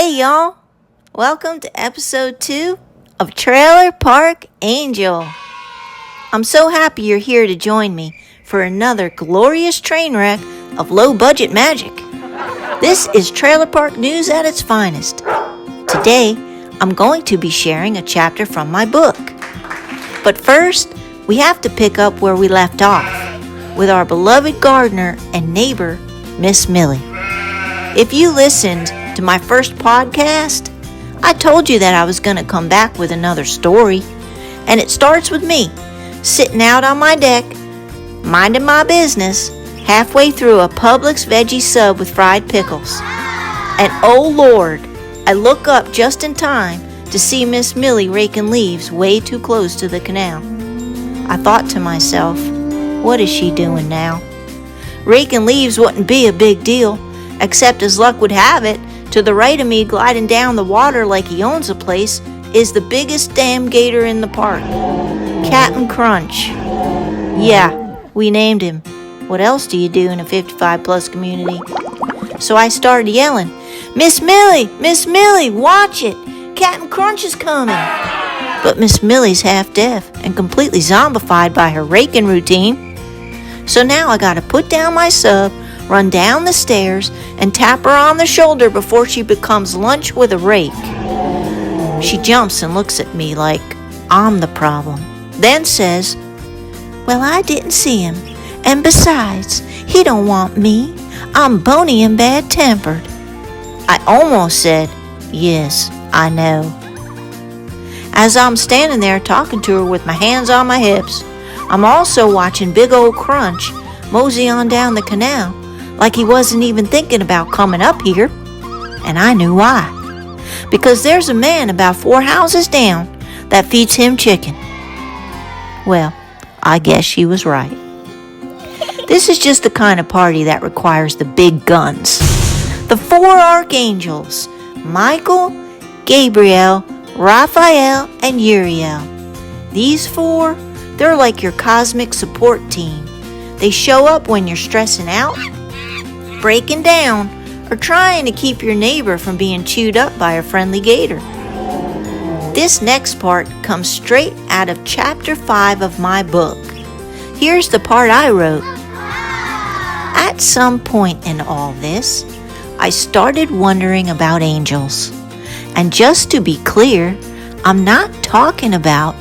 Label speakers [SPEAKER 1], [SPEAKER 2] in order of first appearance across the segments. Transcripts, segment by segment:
[SPEAKER 1] Hey y'all, welcome to episode 2 of Trailer Park Angel. I'm so happy you're here to join me for another glorious train wreck of low-budget magic. This is Trailer Park News at its finest. Today, I'm going to be sharing a chapter from my book. But first, we have to pick up where we left off, with our beloved gardener and neighbor, Miss Millie. If you listened to my first podcast, I told you that I was going to come back with another story, and it starts with me sitting out on my deck, minding my business, halfway through a Publix veggie sub with fried pickles. And oh Lord, I look up just in time to see Miss Millie raking leaves way too close to the canal. I thought to myself, what is she doing now? Raking leaves wouldn't be a big deal, except as luck would have it, to the right of me gliding down the water like he owns the place is the biggest damn gator in the park. Captain Crunch. Yeah, we named him. What else do you do in a 55-plus community? So I started yelling, Miss Millie, watch it! Captain Crunch is coming! But Miss Millie's half deaf and completely zombified by her raking routine. So now I gotta put down my sub, run down the stairs, and tap her on the shoulder before she becomes lunch with a rake. She jumps and looks at me like I'm the problem, then says, well, I didn't see him, and besides, he don't want me. I'm bony and bad-tempered. I almost said, yes, I know. As I'm standing there talking to her with my hands on my hips, I'm also watching big old Crunch mosey on down the canal like he wasn't even thinking about coming up here. And I knew why. Because there's a man about 4 houses down that feeds him chicken. Well, I guess she was right. This is just the kind of party that requires the big guns. The Four Archangels, Michael, Gabriel, Raphael, and Uriel. These 4, they're like your cosmic support team. They show up when you're stressing out, breaking down, or trying to keep your neighbor from being chewed up by a friendly gator. This next part comes straight out of chapter 5 of my book. Here's the part I wrote. At some point in all this, I started wondering about angels. And just to be clear, I'm not talking about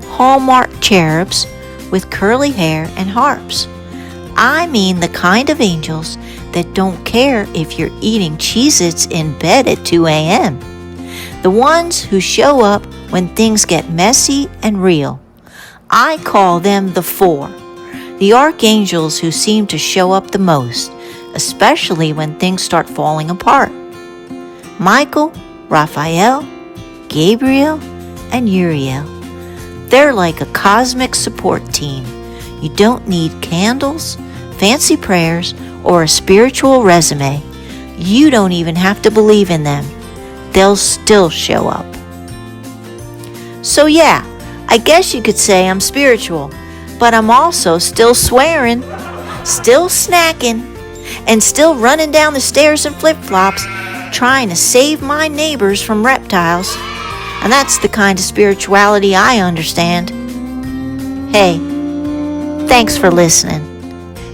[SPEAKER 1] Hallmark cherubs with curly hair and harps. I mean the kind of angels that don't care if you're eating Cheez-Its in bed at 2 a.m. The ones who show up when things get messy and real. I call them the 4. The archangels who seem to show up the most, especially when things start falling apart. Michael, Raphael, Gabriel, and Uriel. They're like a cosmic support team. You don't need candles, fancy prayers, or a spiritual resume. You don't even have to believe in them. They'll still show up. So yeah, I guess you could say I'm spiritual, but I'm also still swearing, still snacking, and still running down the stairs in flip-flops, trying to save my neighbors from reptiles. And that's the kind of spirituality I understand. Hey, thanks for listening.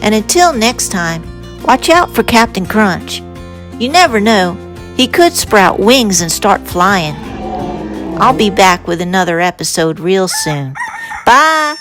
[SPEAKER 1] And until next time, watch out for Captain Crunch. You never know, he could sprout wings and start flying. I'll be back with another episode real soon. Bye!